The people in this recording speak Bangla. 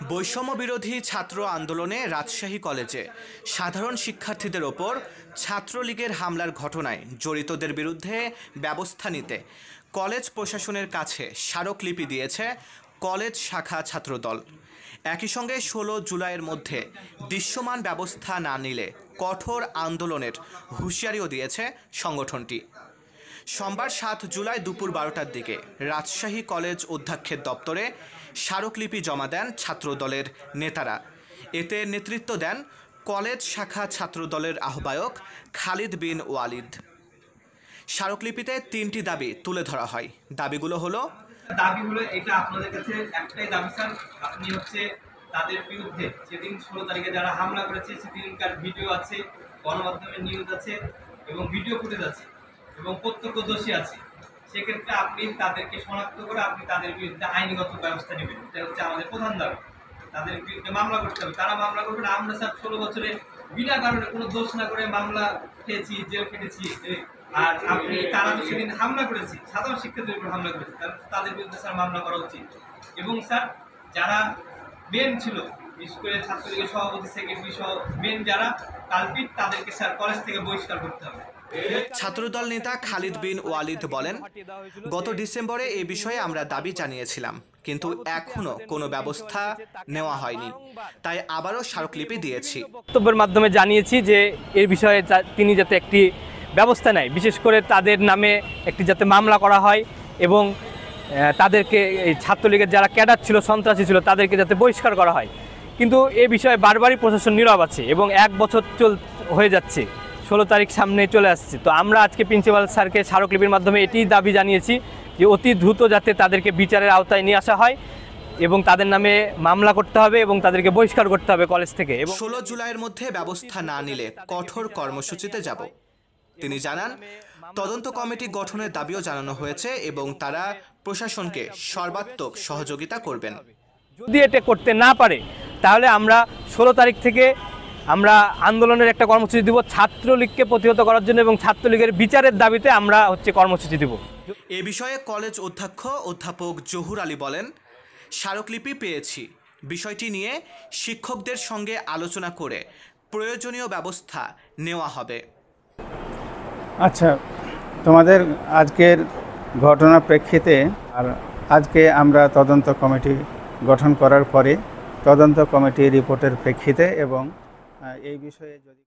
বৈষম্য বিরোধী ছাত্র আন্দোলনে রাজশাহী কলেজে সাধারণ শিক্ষার্থীদের ওপর ছাত্রলীগের হামলার ঘটনায় জড়িতদের বিরুদ্ধে ব্যবস্থা নিতে কলেজ প্রশাসনের কাছে স্মারকলিপি দিয়েছে কলেজ শাখা ছাত্রদল। একই সঙ্গে ১৬ জুলাইয়ের মধ্যে দৃশ্যমান ব্যবস্থা না নিলে কঠোর আন্দোলনের হুঁশিয়ারিও দিয়েছে সংগঠনটি। সোমবার ৭ জুলাই দুপুর ১২টার দিকে রাজশাহী কলেজ অধ্যক্ষের দপ্তরে স্মারকলিপি জমা দেন ছাত্রদলের নেতারা। এতে নেতৃত্ব দেন কলেজ শাখা ছাত্রদলের আহ্বায়ক খালিদ বিন ওয়ালিদ। স্মারকলিপিতে ৩টি দাবি তুলে ধরা হয়। দাবিগুলো হলো এটা আপনাদের কাছে একটাই দাবি স্যার, আপনি তাদের বিরুদ্ধে সেদিন ১৬ তারিখে যারা হামলা করেছে সেদিনকার ভিডিও আছে, গণমাধ্যমের নিউজ আছে এবং ভিডিও ফুটেজ আছে এবং প্রত্যক্ষদর্শী আছে। সেক্ষেত্রে আপনি তাদেরকে শনাক্ত করে আপনি তাদের বিরুদ্ধে আইনগত ব্যবস্থা নেবেন। এটা আমাদের প্রধান দাবি। তাদের বিরুদ্ধে মামলা করতে হবে। তারা মামলা করবে না। আমরা স্যার ১৬ বছরে বিনা কারণে কোনো দোষ না করে মামলা খেয়েছি, জেল খেটেছি। আর তারা তো সেদিন হামলা করেছে, সাধারণ শিক্ষার্থীদের উপর হামলা করেছে, তাদের বিরুদ্ধে স্যার মামলা করা উচিত। এবং স্যার যারা মেন ছিল, বিশেষ করে ছাত্রলীগের সভাপতি সেক্রেটারি সহ মেন যারা কালপিট, তাদেরকে স্যার কলেজ থেকে বহিষ্কার করতে হবে। ছাত্রদল নেতা খালিদ বিন ওয়ালিদ বলেন, গত ডিসেম্বরে এ বিষয়ে আমরা দাবি জানিয়েছিলাম, কিন্তু এখনো কোনো ব্যবস্থা নেওয়া হয়নি, তাই আবারও স্মারকলিপি দিয়েছি। বক্তব্যের মাধ্যমে জানিয়েছি যে এর বিষয়ে তিনি যাতে একটি ব্যবস্থা নেয়, বিশেষ করে তাদের নামে একটি যাতে মামলা করা হয় এবং তাদেরকে এই ছাত্রলীগের যারা ক্যাডার ছিল, সন্ত্রাসী ছিল, তাদেরকে যাতে বহিষ্কার করা হয়। কিন্তু এ বিষয়ে বারবারই প্রশাসন নীরব আছে এবং ১ বছর হয়ে যাচ্ছে, ১৬ তারিখ সামনে চলে আসছে। তো আমরা আজকে প্রিন্সিপাল স্যারকে স্মারকলিপির মাধ্যমে এটি দাবি জানিয়েছি যে অতি দ্রুত যাতে তাদেরকে বিচারের আওতায় নিয়ে আসা হয় এবং তাদের নামে মামলা করতে হবে এবং তাদেরকে বহিষ্কার করতে হবে কলেজ থেকে। এবং ১৬ জুলাইয়ের মধ্যে ব্যবস্থা না নিলে কঠোর কর্মসূচিতে যাব। তিনি জানান, তদন্ত কমিটি গঠনের দাবিও জানানো হয়েছে এবং তারা প্রশাসনকে সর্বাত্মক সহযোগিতা করবেন। যদি এটা করতে না পারে তাহলে আমরা ১৬ তারিখ থেকে আমরা আন্দোলনের একটা কর্মসূচি দিব ছাত্রলীগকে প্রতিহত করার জন্য এবং ছাত্রলীগের বিচারের দাবিতে আমরা কর্মসূচি দিব। এ বিষয়ে কলেজ অধ্যক্ষ অধ্যাপক জহুর আলী বলেন, স্মারকলিপি পেয়েছি, বিষয়টি নিয়ে শিক্ষকদের সঙ্গে আলোচনা করে প্রয়োজনীয় ব্যবস্থা নেওয়া হবে। আচ্ছা, তোমাদের আজকের ঘটনার প্রেক্ষিতে আর আজকে আমরা তদন্ত কমিটি গঠন করার পরে তদন্ত কমিটির রিপোর্টের প্রেক্ষিতে এবং এই বিষয়ে যদি